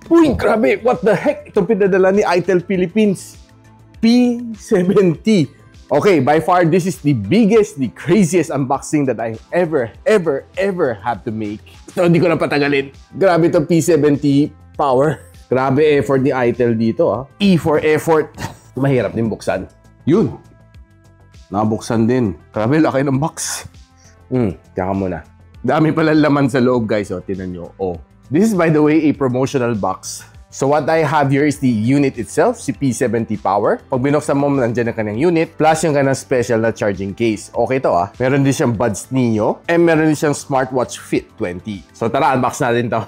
Uy, grabe! What the heck? Itong pinadala ni itel Philippines. P70. Okay, by far, this is the biggest, the craziest unboxing that I ever had to make. So, hindi ko na patagalin. Grabe itong P70 power. Grabe effort ni itel dito, ah. E for effort. Mahirap din buksan. Yun. Nabuksan din. Grabe, laki ng box. Kaya muna. Dami pala laman sa loob, guys. O, tinan nyo. Oh. This is, by the way, a promotional box. So what I have here is the unit itself, si P70 Power. Pag binuksan mo, nandiyan ang kanyang unit, plus yung kanyang special na charging case. Okay to, ah. Meron din siyang Buds Neo, and meron din siyang Smartwatch Fit 20. So tara, unbox natin to.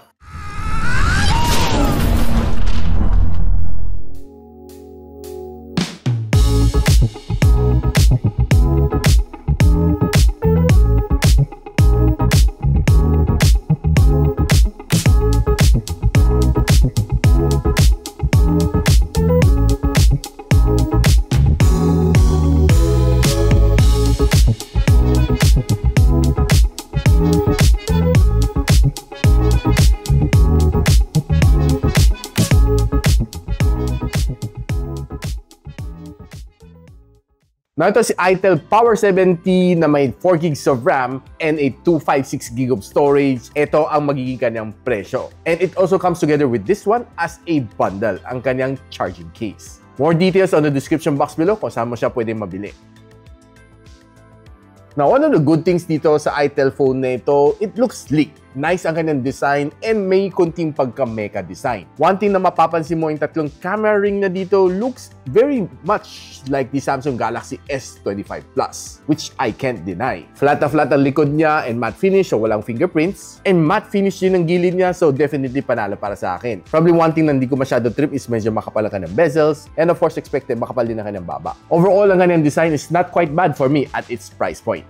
Now, ito si itel Power 70 na may 4 gigs of RAM and a 256 gig of storage. Ito ang magiging kanyang presyo. And it also comes together with this one as a bundle, ang kanyang charging case. More details on the description box below kung saan mo siya pwede mabili. Now, one of the good things dito sa itel phone na ito, it looks sleek. Nice ang kanyang design and may kunting pagka-mecha design. One thing na mapapansin mo yung tatlong camera ring na dito looks very much like the Samsung Galaxy S25 Plus, which I can't deny. Flat na flat ang likod niya and matte finish, so walang fingerprints. And matte finish din ang gilid niya, so definitely panalo para sa akin. Probably one thing na hindi ko masyado trip is medyo makapal ang kanyang bezels, and of course expected makapal din ang kanyang baba. Overall, ang kanyang design is not quite bad for me at its price point.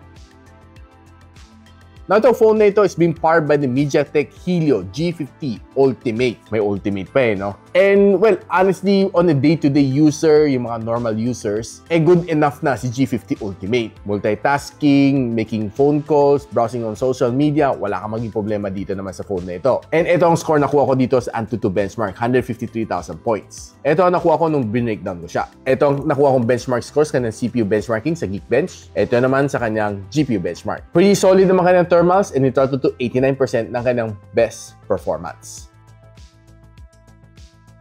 Now, itong phone na ito is being powered by the MediaTek Helio G50 Ultimate. May Ultimate pa no? And, well, honestly, on a day-to-day user, yung mga normal users, good enough na si G50 Ultimate. Multitasking, making phone calls, browsing on social media, wala kang maging problema dito naman sa phone na ito. And ito ang score nakuha ko dito sa Antutu benchmark, 153,000 points. Ito ang nakuha ko nung breakdown ko siya. Ito ang nakuha kong benchmark scores kanyang CPU benchmarking sa Geekbench. Ito naman sa kanyang GPU benchmark. Pretty solid naman kanyang thermals and ito to 89% ng kanyang best performance.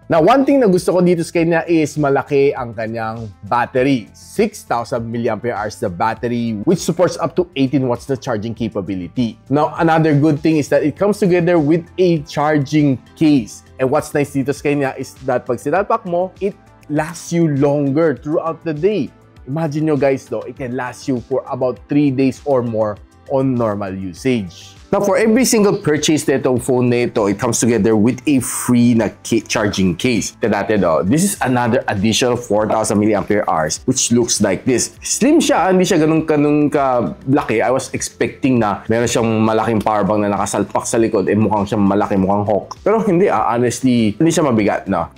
Now, one thing na gusto ko dito sa kanya is malaki ang kanyang battery. 6,000 mAh the battery, which supports up to 18 watts na charging capability. Now, another good thing is that it comes together with a charging case. And what's nice dito sa kanya is that pag sinalpak mo, it lasts you longer throughout the day. Imagine nyo guys though, it can last you for about 3 days or more on normal usage. Now, for every single purchase na itong phone na ito, it comes together with a free na charging case. Ito natin, this is another additional 4,000 mAh, which looks like this. Slim siya, hindi siya ganun ka-laki. I was expecting na meron siyang malaking power bank na nakasalpak sa likod, mukhang siyang malaki, mukhang Hawk. Pero hindi, honestly, hindi siya mabigat, no?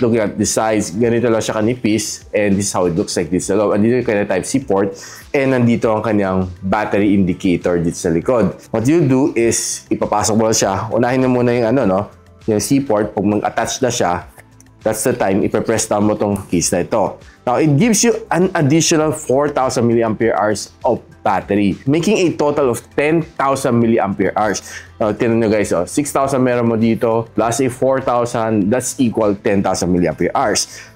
Looking at the size, ganito lang siya kanipis, and this is how it looks like this. So, andito yung kanyang Type-C port, and nandito ang kanyang battery indicator dito sa likod. What you do is, ipapasok mo siya. Unahin mo muna yung yung C-port. Pag mag-attach na siya, that's the time ipe-press down mo tong case na ito. Now, it gives you an additional 4,000 mAh of battery, making a total of 10,000 mAh. Now, tinan nyo guys, 6,000 meron mo dito, plus a 4,000, that's equal 10,000 mAh.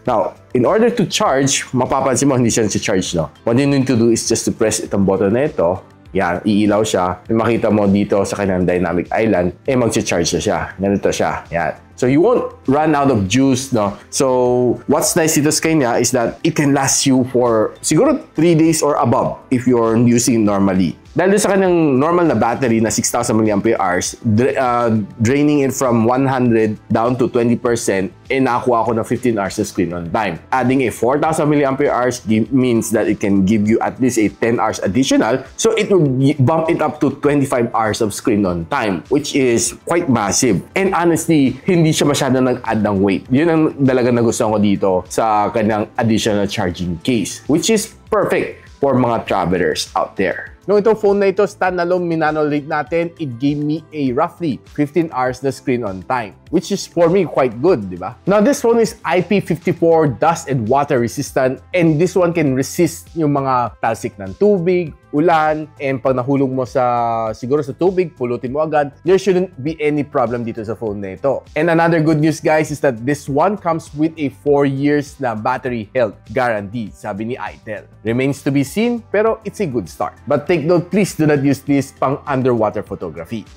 Now, in order to charge, mapapansin mo hindi siya charge, no? What you need to do is just to press itong button na ito. Yan, iilaw siya. Makita mo dito sa kanyang dynamic island, mag-charge na siya. Ganito siya. Yan. So you won't run out of juice, no? So what's nice dito sa kanya is that it can last you for siguro 3 days or above if you're using normally. Dahil sa kanyang normal na battery na 6,000 mAh, draining it from 100 down to 20%, nakakuha ako ng 15 hours of screen on time. Adding a 4,000 mAh means that it can give you at least a 10 hours additional, so it will bump it up to 25 hours of screen on time, which is quite massive. And honestly, hindi siya masyado nag-add ng weight. Yun ang talaga nagustuhan ko dito sa kanyang additional charging case, which is perfect for mga travelers out there. Nung itong phone na ito, standalone minano rate natin, it gave me a roughly 15 hours na screen on time, which is for me quite good, di ba? Now, this phone is IP54 dust and water resistant, and this one can resist yung mga talsik ng tubig, ulan, and pag nahulog mo siguro sa tubig, pulutin mo agad, there shouldn't be any problem dito sa phone na ito. And another good news guys is that this one comes with a 4 years na battery health guarantee, sabi ni itel. Remains to be seen, pero it's a good start. But take note, please do not use this pang underwater photography.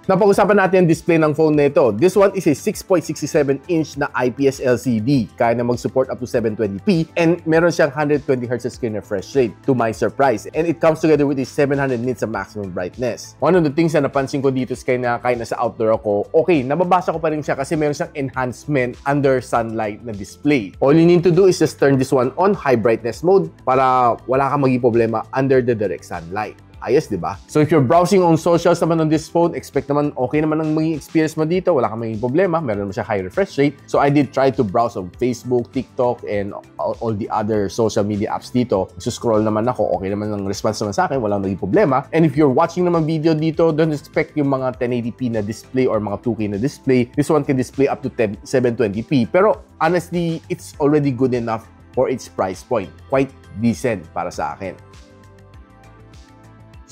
Napag-usapan natin ang display ng phone na ito. This one is a 6.67-inch na IPS LCD. Kaya na mag-support up to 720p and meron siyang 120Hz screen refresh rate to my surprise. And it comes together with a 700 nits of maximum brightness. One of the things na napansin ko dito is kahit nasa outdoor ako, okay, nababasa ko pa rin siya kasi meron siyang enhancement under sunlight na display. All you need to do is just turn this one on high brightness mode para wala kang maging problema under the direct sunlight. Ayos, di ba? So if you're browsing on socials naman on this phone, expect naman okay naman ang maging experience mo dito. Wala kang maging problema. Meron naman siya high refresh rate. So I did try to browse on Facebook, TikTok, and all the other social media apps dito. So scroll naman ako. Okay naman ang response naman sa akin. Walang naging problema. And if you're watching naman video dito, don't expect yung mga 1080p na display or mga 2K na display. This one can display up to 720p. Pero honestly, it's already good enough for its price point. Quite decent para sa akin.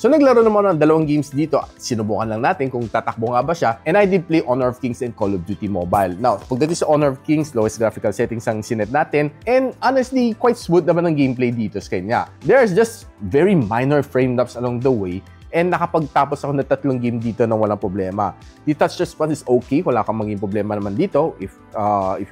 So naglaro naman ng dalawang games dito. Sinubukan lang natin kung tatakbo nga ba siya. And I did play Honor of Kings and Call of Duty Mobile. Now, pagdating sa Honor of Kings, lowest graphical settings ang sinet natin. And honestly, quite smooth naman ang gameplay dito sa kanya. There's just very minor frame drops along the way. And nakapagtapos ako ng 3 game dito nang walang problema. The touch response is okay. Wala kang maging problema naman dito if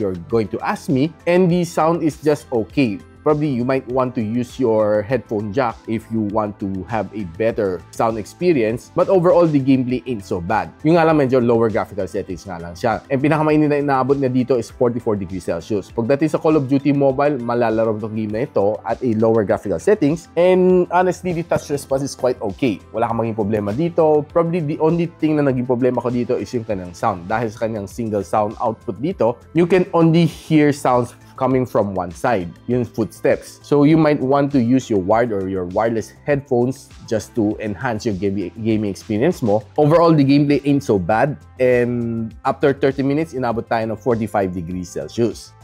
you're going to ask me. And the sound is just okay. Probably you might want to use your headphone jack if you want to have a better sound experience. But overall, the gameplay ain't so bad. Yung nga lang medyo lower graphical settings nga lang siya. And pinakamainit na inaabot na dito is 44 degrees Celsius. Pagdating sa Call of Duty Mobile, malalaro itong game na ito at a lower graphical settings. And honestly, the touch response is quite okay. Wala kang maging problema dito. Probably the only thing na naging problema ko dito is yung kanyang sound. Dahil sa kanyang single sound output dito, you can only hear sounds coming from one side, yung footsteps. So you might want to use your wired or your wireless headphones just to enhance your gaming experience mo. Overall, the gameplay ain't so bad. And after 30 minutes, inabot tayo ng 45 degrees Celsius.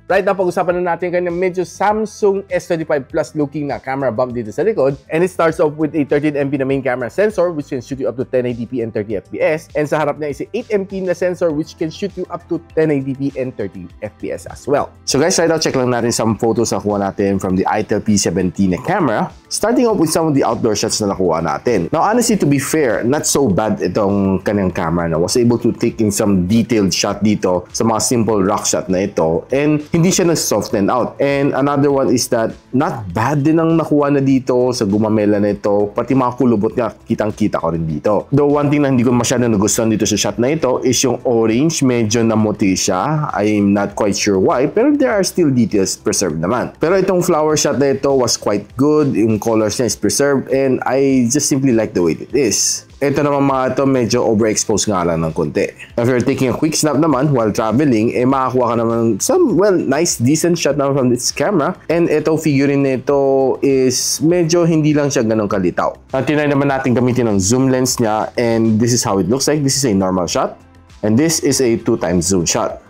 Right now, pag-usapan na natin kanyang medyo Samsung S25 Plus looking na camera bump dito sa likod. And it starts off with a 13MP na main camera sensor which can shoot you up to 1080p and 30fps. And sa harap niya is a 8MP na sensor which can shoot you up to 1080p and 30fps as well. So guys, right now, check lang natin some photos na nakuha natin from the itel P70 na camera. Starting off with some of the outdoor shots na nakuha natin. Now, honestly, to be fair, not so bad itong kanyang camera na was able to take in some detailed shot dito sa mga simple rock shot na ito. And hindi siya nag-soften out. And another one is that not bad din ang nakuha na dito sa gumamela na ito. Pati mga kulubot nga, kitang-kita ko rin dito. Though one thing na hindi ko masyado nagustuhan dito sa shot na ito is yung orange, medyo namuti siya. I'm not quite sure why, pero there are still details preserved naman. Pero itong flower shot na ito was quite good. Yung colors niya is preserved and I just simply like the way it is. Ito naman mga ito, medyo overexposed nga lang ng konti. If you're taking a quick snap naman while traveling, makakuha ka naman some, well, nice, decent shot naman from this camera. And ito, figurine nito is medyo hindi lang siya ganun kalitaw. Tinry naman natin gamitin ng zoom lens niya and this is how it looks like. This is a normal shot and this is a 2x zoom shot.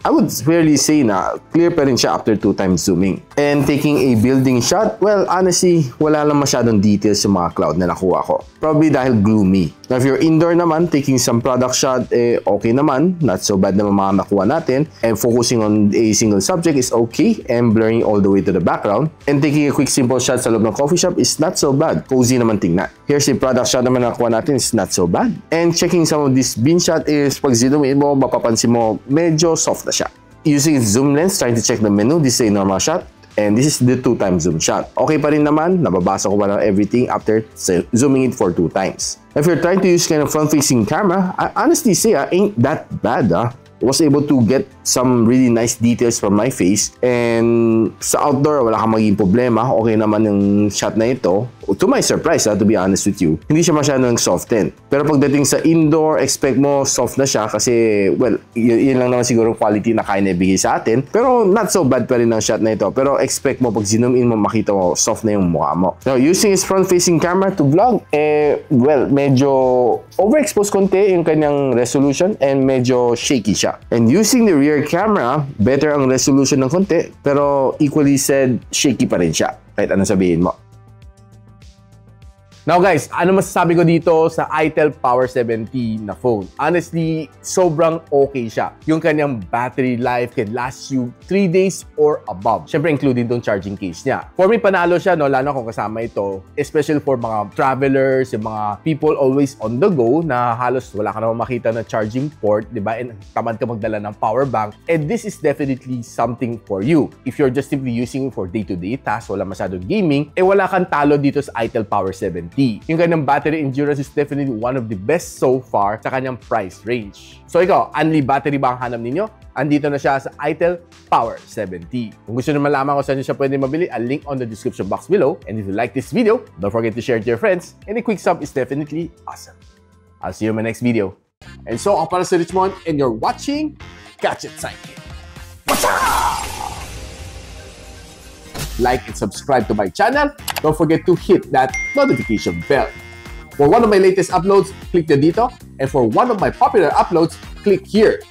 I would fairly say na clear pa rin siya after 2x zooming. And taking a building shot, well, honestly, wala lang masyadong details sa mga cloud na nakuha ko. Probably dahil gloomy. Now, if you're indoor naman, taking some product shot, okay naman. Not so bad naman mga nakuha natin. And focusing on a single subject is okay. And blurring all the way to the background. And taking a quick simple shot sa loob ng coffee shop is not so bad. Cozy naman tingnan. Here's a product shot naman na nakuha natin is not so bad. And checking some of this bin shot is pag zoom in mo, mapapansin mo, medyo soft na siya. Using zoom lens, trying to check the menu, this is a normal shot. And this is the 2x zoom shot. Okay pa rin naman, nababasa ko pa lang everything after zooming it for 2x. If you're trying to use kind of front-facing camera, I honestly say, ain't that bad. Was able to get some really nice details from my face. And sa outdoor, wala kang maging problema. Okay naman yung shot na ito. to my surprise, to be honest with you, hindi siya masyadong soften. Pero pagdating sa indoor, expect mo soft na siya kasi, well, yun lang naman siguro quality na kaya na ibigay sa atin. Pero not so bad pa rin ang shot na ito. Pero expect mo, pag zoom in mo, makita mo, soft na yung mukha mo. Now, using his front-facing camera to vlog, well, medyo overexposed konti yung kanyang resolution and medyo shaky siya. And using the rear camera, better ang resolution ng konti, pero equally said, shaky pa rin siya. Kahit ano sabihin mo. Now guys, ano masasabi ko dito sa itel Power 70 na phone? Honestly, sobrang okay siya. Yung kanyang battery life can last you 3 days or above. Siyempre, including tong charging case niya. For me, panalo siya, no? Lalo kung kasama ito. Especially for mga travelers, yung mga people always on the go na halos wala ka naman makita na charging port, di ba? And tamad ka magdala ng power bank. And this is definitely something for you. If you're just simply using it for day-to-day tasks, wala masyadong gaming, wala kang talo dito sa itel Power 70. Yung kanyang battery endurance is definitely one of the best so far sa kanyang price range. So ikaw, only battery ba ang hanap ninyo? Andito na siya sa itel Power 70. Kung gusto nyo malaman kung saan nyo siya pwede mabili, I'll link on the description box below. And if you like this video, don't forget to share it to your friends. And a quick sub is definitely awesome. I'll see you in my next video. And so, ako para si Richmond, and you're watching Gadget Sidekick. What's up? Like and subscribe to my channel. Don't forget to hit that notification bell. For one of my latest uploads, click the dito. And for one of my popular uploads, click here.